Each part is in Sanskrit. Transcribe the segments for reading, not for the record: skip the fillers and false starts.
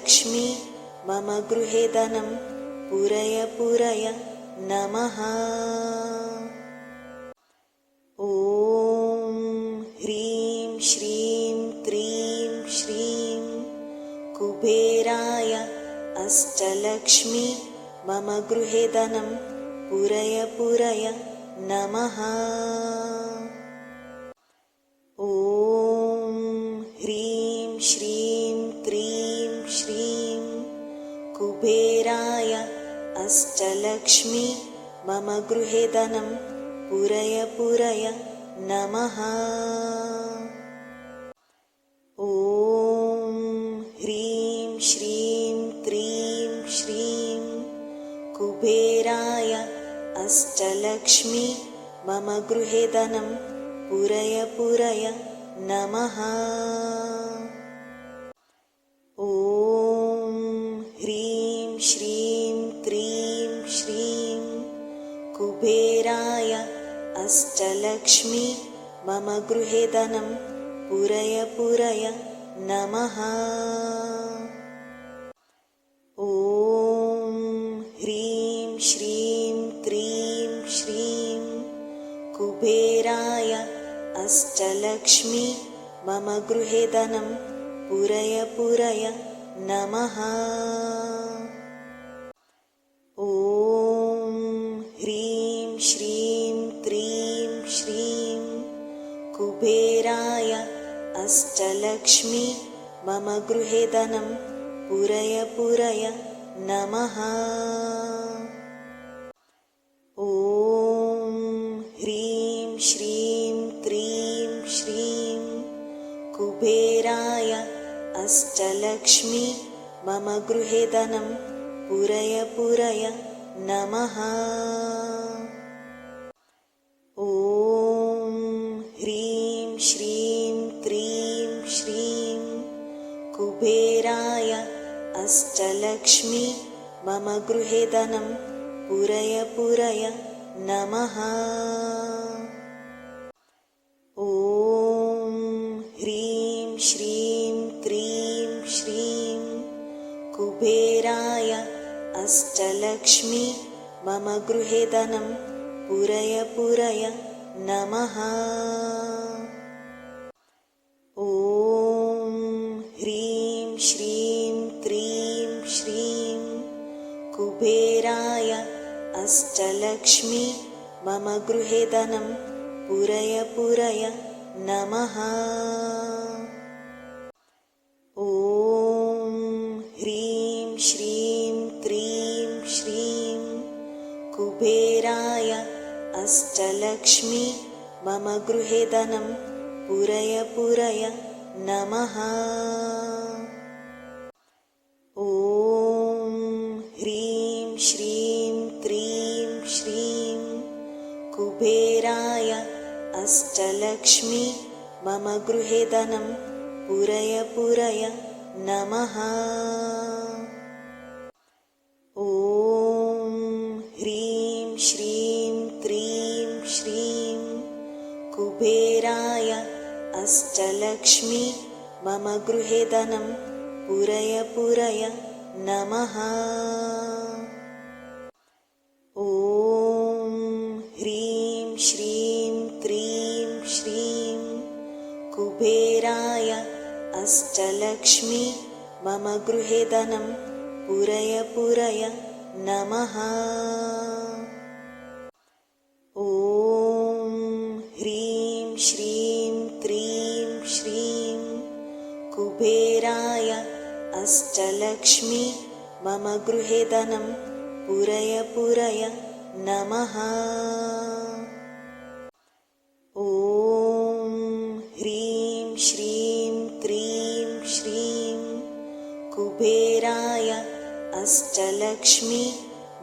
अष्टलक्ष्मी मम गृहे धनं पूरय पूरय नमः। ॐ ह्रीं श्रीं क्रीं श्रीं कुबेराय अष्टलक्ष्मी मम गृहे धनं पूरय पूरय नमः। ॐ ह्रीं श्रीं क्रीं श्रीं कुबेराय अष्टलक्ष्मी मम गृहे धनं पूरय पूरय नमः। ॐ ह्रीं श्रीं क्रीं श्रीं कुबेराय अष्टलक्ष्मी मम गृहे धनं पूरय पूरय नमः। ॐ ह्रीं श्रीं क्रीं श्रीं कुबेराय अष्टलक्ष्मी मम गृहे धनं पूरय पूरय नमः। ॐ ह्रीं श्रीं क्रीं श्रीं कुबेराय अष्टलक्ष्मी मम गृहे धनं पूरय पूरय नमः। ॐ ह्रीं श्रीं क्रीं श्रीं कुबेराय अष्टलक्ष्मी मम गृहे धनं पूरय पूरय नमः। ॐ ह्रीं श्रीं क्रीं श्रीं कुबेराय अष्टलक्ष्मी मम गृहे धनं पूरय पूरय नमः। ॐ ह्रीं श्रीं क्रीं श्रीं कुबेराय अष्टलक्ष्मी मम गृहे धनं पूरय पूरय नमः। ॐ ह्रीं श्रीं क्रीं श्रीं कुबेराय अष्टलक्ष्मी मम गृहे धनं पूरय पूरय नमः। ॐ ह्रीं श्रीं क्रीं श्रीं कुबेराय अष्टलक्ष्मी मम गृहे धनं पूरय पूरय नमः। ॐ ह्रीं श्रीं क्रीं श्रीं कुबेराय अष्टलक्ष्मी मम गृहे धनं पूरय पूरय नमः। ॐ ह्रीं श्रीं क्रीं श्रीं कुबेराय अष्टलक्ष्मी मम गृहे धनं पूरय पूरय नमः। ॐ ह्रीं श्रीं क्रीं श्रीं कुबेराय अष्टलक्ष्मी मम गृहे धनं पूरय पूरय नमः। ॐ ह्रीं श्रीं क्रीं श्रीं कुबेराय अष्टलक्ष्मी मम गृहे धनं पूरय पूरय नमः। ॐ ह्रीं श्रीं क्रीं श्रीं कुबेराय अष्टलक्ष्मी मम गृहे धनं पूरय पूरय नमः। ॐ ह्रीं श्रीं क्रीं श्रीं कुबेराय अष्टलक्ष्मी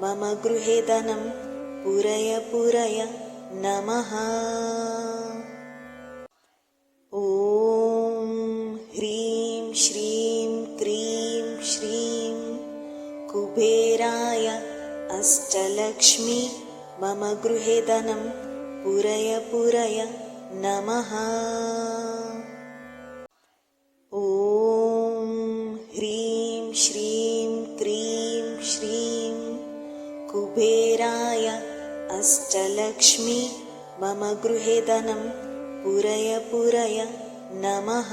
मम गृहे धनं पूरय पूरय नमः। ॐ ह्रीं श्रीं क्रीं श्रीं कुबेराय अष्टलक्ष्मी मम गृहे धनं पूरय पूरय नमः। ॐ ह्रीं श्रीं क्रीं श्रीं कुबेराय अष्टलक्ष्मी मम गृहे धनं पूरय पूरय नमः।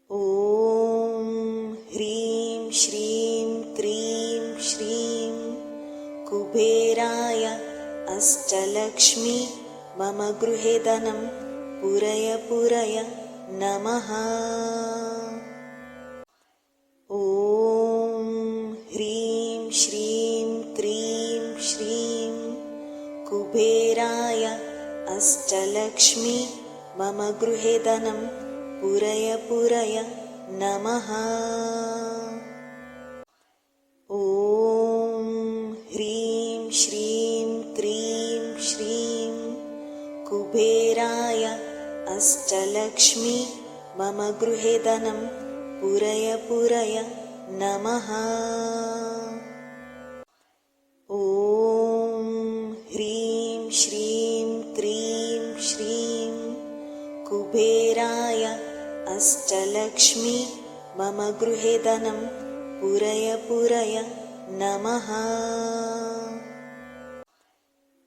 ॐ ह्रीं श्रीं क्रीं श्रीं कुबेराय अष्टलक्ष्मी मम गृहे धनं पूरय पूरय नमः। ॐ ह्रीं श्रीं क्रीं श्रीं कुबेराय अष्टलक्ष्मी मम गृहे धनं पूरय पूरय नमः। ॐ ह्रीं श्रीं क्रीं श्रीं कुबेराय अष्टलक्ष्मी मम गृहे धनं पूरय पूरय नमः। ॐ ह्रीं श्रीं क्रीं श्रीं कुबेराय अष्टलक्ष्मी मम गृहे धनं पूरय पूरय नमः।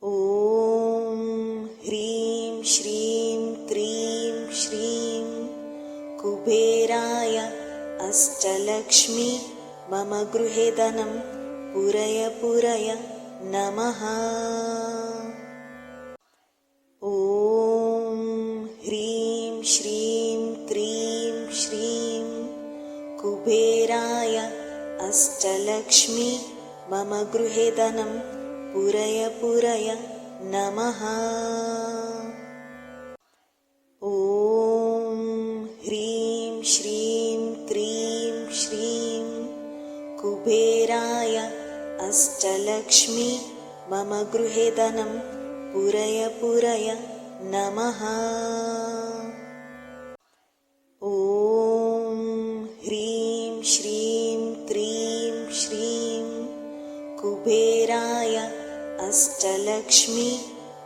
ॐ ह्रीं श्रीं क्रीं श्रीं कुबेराय अष्टलक्ष्मी मम गृहे धनं पूरय पूरय नमः। ॐ ह्रीं श्रीं क्रीं श्रीं कुबेराय अष्टलक्ष्मी मम गृहे धनं पूरय पूरय नमः। ॐ ह्रीं श्रीं क्रीं श्रीं कुबेराय अष्टलक्ष्मी मम गृहे धनं पूरय पूरय नमः। ॐ ह्रीं श्रीं क्रीं श्रीं कुबेराय अष्टलक्ष्मी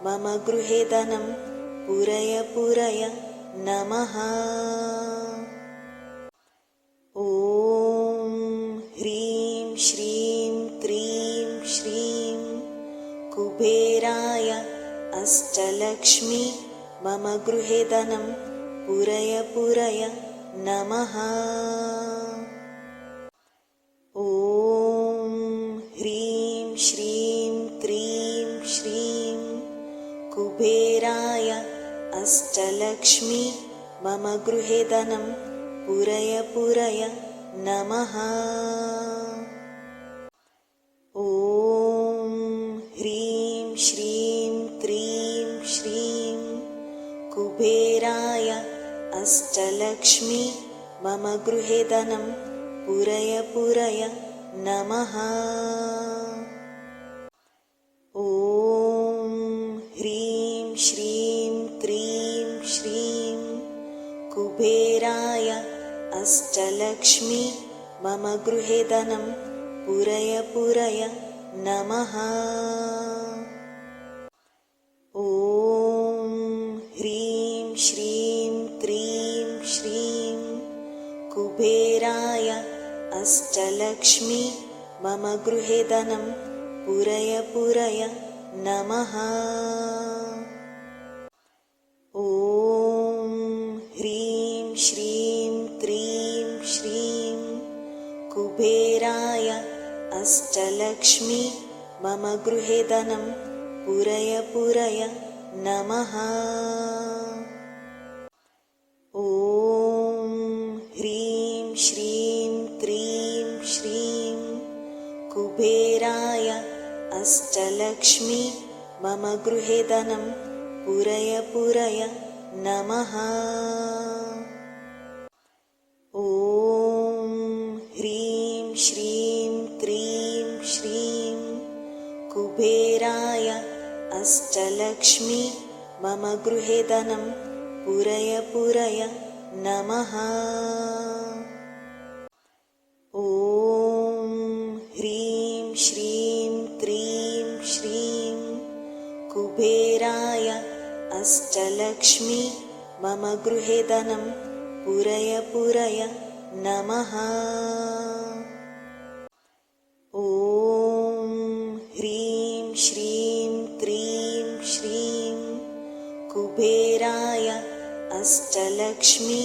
मम गृहे धनं पूरय पूरय नमः। ॐ ह्रीं श्रीं क्रीं श्रीं कुबेराय अष्टलक्ष्मी मम गृहे धनं पूरय पूरय नमः। ॐ ह्रीं श्रीं क्रीं श्रीं कुबेराय अष्टलक्ष्मी मम गृहे धनं पूरय पूरय नमः। ॐ ह्रीं श्रीं क्रीं श्रीं कुबेराय अष्टलक्ष्मी मम गृहे धनं पूरय पूरय नमः। ॐ ह्रीं श्रीं क्रीं श्रीं कुबेराय अष्टलक्ष्मी मम गृहे धनं पूरय पूरय नमः। ॐ ह्रीं श्रीं क्रीं श्रीं कुबेराय अष्टलक्ष्मी मम गृहे धनं पूरय पूरय नमः। ॐ ह्रीं श्रीं क्रीं श्रीं कुबेराय अष्टलक्ष्मी मम गृहे धनं पूरय पूरय नमः। ॐ ह्रीं श्रीं क्रीं श्रीं कुबेराय अष्टलक्ष्मी मम गृहे धनं पूरय पूरय नमः। ॐ ह्रीं श्रीं क्रीं श्रीं कुबेराय अष्टलक्ष्मी मम गृहे धनं पूरय पूरय नमः। ॐ ह्रीं श्रीं क्रीं श्रीं कुबेराय अष्टलक्ष्मी मम गृहे धनं पूरय पूरय नमः। ॐ ह्रीं श्रीं क्रीं श्रीं कुबेराय अष्टलक्ष्मी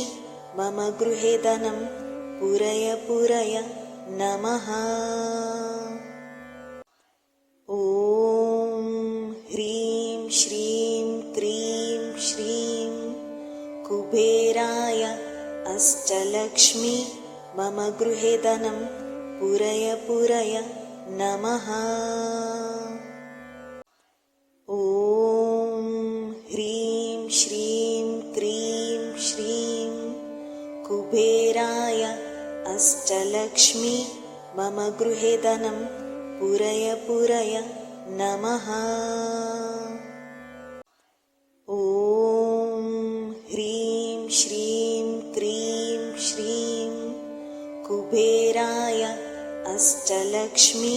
मम गृहे धनं पूरय पूरय नमः। ॐ ह्रीं श्रीं क्रीं श्रीं कुबेराय अष्टलक्ष्मी मम गृहे धनं पूरय पूरय नमः। ॐ ह्रीं श्रीं क्रीं श्रीं कुबेराय अष्टलक्ष्मी मम गृहे धनं पूरय पूरय नमः। ॐ ह्रीं श्रीं क्रीं श्रीं कुबेराय अष्टलक्ष्मी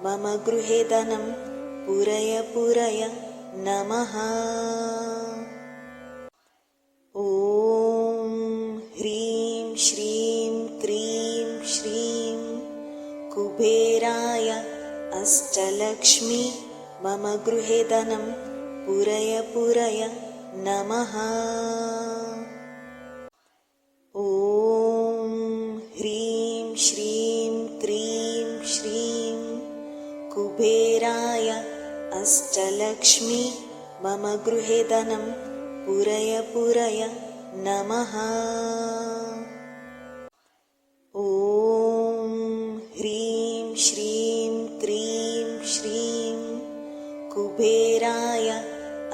मम गृहे धनं पूरय पूरय नमः। ॐ ह्रीं श्रीं क्रीं श्रीं कुबेराय अष्टलक्ष्मी मम गृहे धनं पूरय पूरय नमः। ॐ ह्रीं श्रीं क्रीं श्रीं कुबेराय अष्टलक्ष्मी मम गृहे धनं पूरय पूरय नमः। ॐ ह्रीं श्रीं क्रीं श्रीं कुबेराय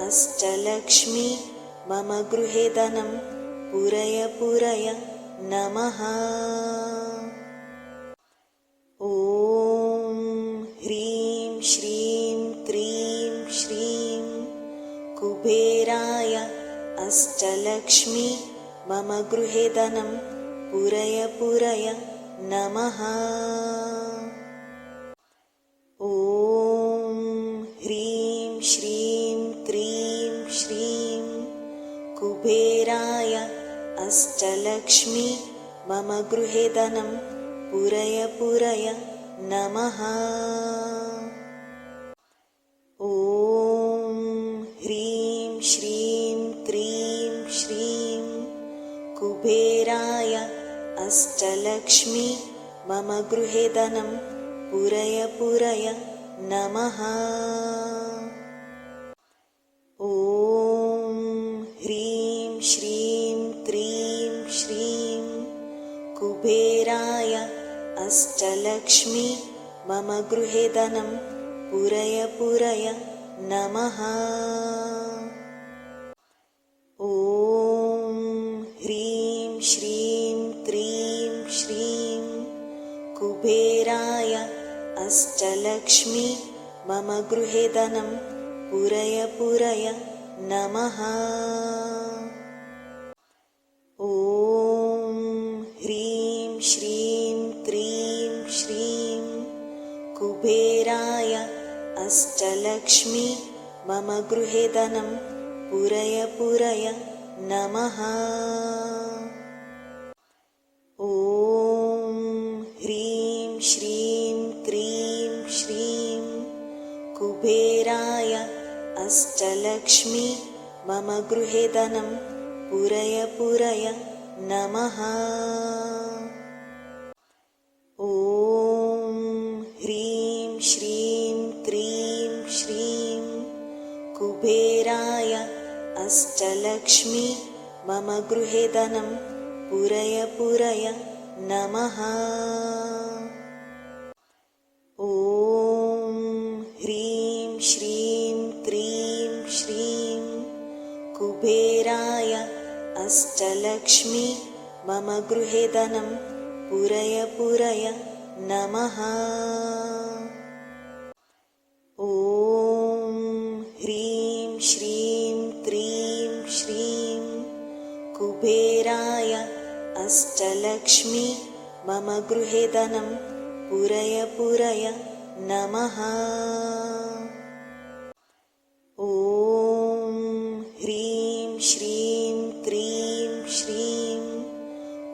अष्टलक्ष्मी मम गृहे धनं पूरय पूरय नमः। ॐ ह्रीं श्रीं क्रीं श्रीं कुबेराय अष्टलक्ष्मी मम गृहे धनं पूरय पूरय नमः। ॐ ह्रीं श्रीं क्रीं श्रीं कुबेराय अष्टलक्ष्मी मम गृहे धनं पूरय पूरय नमः। ॐ ह्रीं श्रीं क्रीं श्रीं कुबेराय अष्टलक्ष्मी मम गृहे धनं पूरय पूरय नमः। ॐ ह्रीं श्रीं क्रीं श्रीं कुबेराय अष्टलक्ष्मी मम गृहे धनं पूरय पूरय नमः। ॐ ह्रीं श्रीं क्रीं श्रीं कुबेराय अष्टलक्ष्मी मम गृहे धनं पूरय पूरय नमः। ॐ ह्रीं श्रीं क्रीं श्रीं कुबेराय अष्टलक्ष्मी मम गृहे धनं पूरय पूरय नमः। ॐ ह्रीं श्रीं क्रीं श्रीं कुबेराय अष्टलक्ष्मी मम गृहे धनं पूरय पूरय नमः। ॐ ह्रीं श्रीं क्रीं श्रीं कुबेराय अष्टलक्ष्मी मम गृहे धनं पूरय पूरय नमः। ॐ ह्रीं श्रीं क्रीं श्रीं कुबेराय अष्टलक्ष्मी मम गृहे धनं पूरय पूरय नमः। ॐ ह्रीं श्रीं क्रीं श्रीं कुबेराय अष्टलक्ष्मी मम गृहे धनं पूरय पूरय नमः। ॐ ह्रीं श्रीं क्रीं श्रीं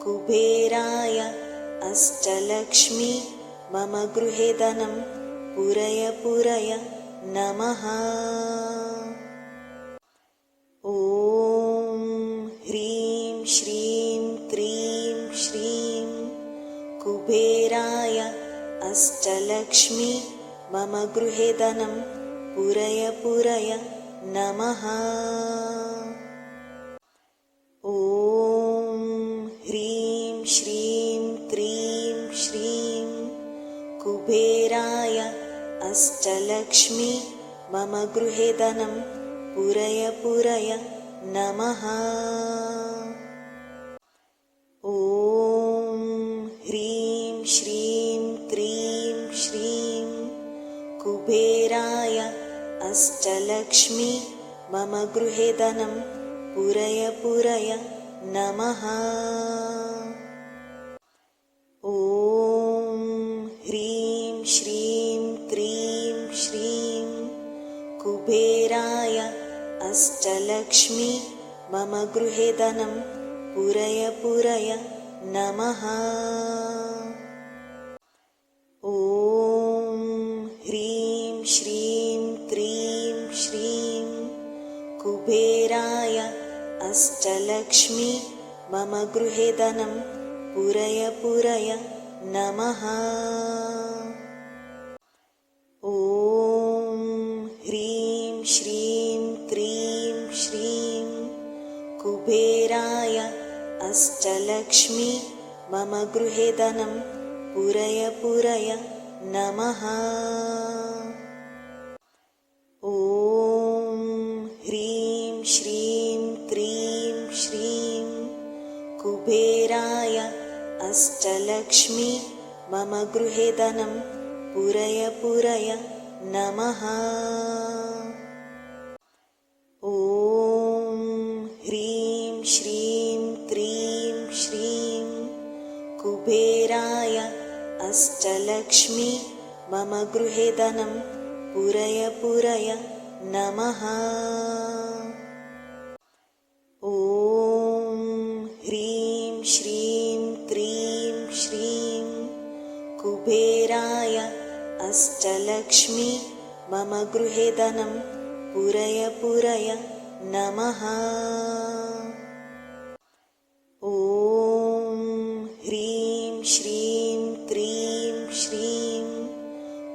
कुबेराय अष्टलक्ष्मी मम गृहे धनं पूरय पूरय नमः। ॐ ह्रीं श्रीं क्रीं श्रीं कुबेराय अष्टलक्ष्मी मम गृहे धनं पूरय पूरय नमः। ॐ ह्रीं श्रीं क्रीं श्रीं कुबेराय अष्टलक्ष्मी मम गृहे धनं पूरय पूरय नमः। ॐ ह्रीं श्रीं क्रीं श्रीं कुबेराय अष्टलक्ष्मी मम गृहे धनं पूरय पूरय नमः। ॐ ह्रीं श्रीं क्रीं श्रीं कुबेराय अष्टलक्ष्मी मम गृहे धनं पूरय पूरय नमः। ॐ ह्रीं श्रीं क्रीं श्रीं कुबेराय अष्टलक्ष्मी मम गृहे धनं पूरय पूरय नमः। ॐ ह्रीं श्रीं क्रीं श्रीं कुबेराय अष्टलक्ष्मी मम गृहे धनं पूरय पूरय नमः। ॐ ह्रीं श्रीं क्रीं श्रीं कुबेराय अष्टलक्ष्मी मम गृहे धनं पूरय पूरय नमः। ॐ ह्रीं श्रीं क्रीं श्रीं कुबेराय अष्टलक्ष्मी मम गृहे धनं पूरय पूरय नमः। ॐ ह्रीं श्रीं क्रीं श्रीं कुबेराय अष्टलक्ष्मी मम गृहे धनं पूरय पूरय नमः। ॐ ह्रीं श्रीं क्रीं श्रीं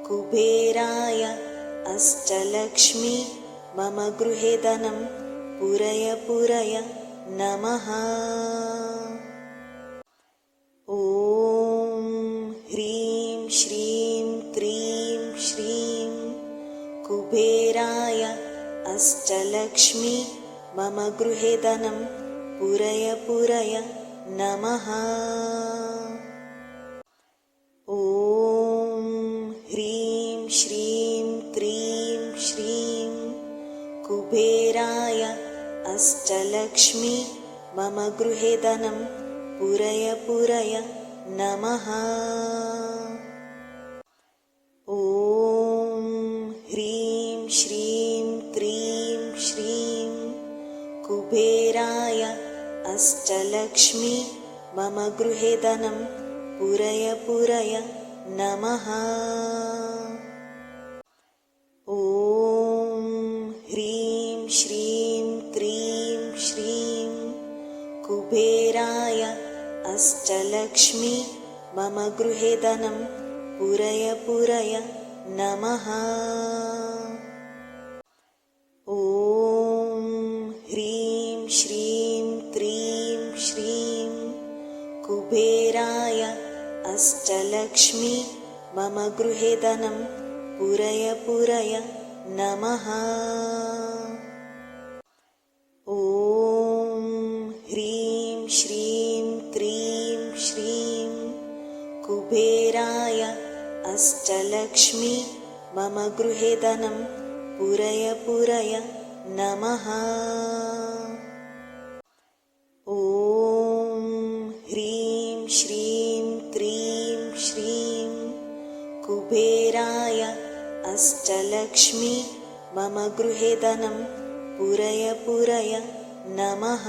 कुबेराय अष्टलक्ष्मी मम गृहे धनं पूरय पूरय नमः। ॐ ह्रीं श्रीं क्रीं श्रीं कुबेराय अष्टलक्ष्मी मम गृहे धनं पूरय पूरय नमः। ॐ ह्रीं श्रीं क्रीं श्रीं कुबेराय अष्टलक्ष्मी मम गृहे धनं पूरय पूरय नमः। ॐ ह्रीं श्रीं क्रीं श्रीं कुबेराय अष्टलक्ष्मी मम गृहे धनं पूरय पूरय नमः। ॐ ह्रीं श्रीं क्रीं श्रीं कुबेराय अष्टलक्ष्मी मम गृहे धनं पूरय पूरय नमः। ॐ ह्रीं श्रीं क्रीं श्रीं कुबेराय अष्टलक्ष्मी मम गृहे धनं पूरय पूरय नमः। ॐ ह्रीं श्रीं क्रीं श्रीं कुबेराय अष्टलक्ष्मी मम गृहे धनं पूरय पूरय नमः। ॐ ह्रीं श्रीं क्रीं श्रीं कुबेराय अष्टलक्ष्मी मम गृहे धनं पूरय पूरय नमः।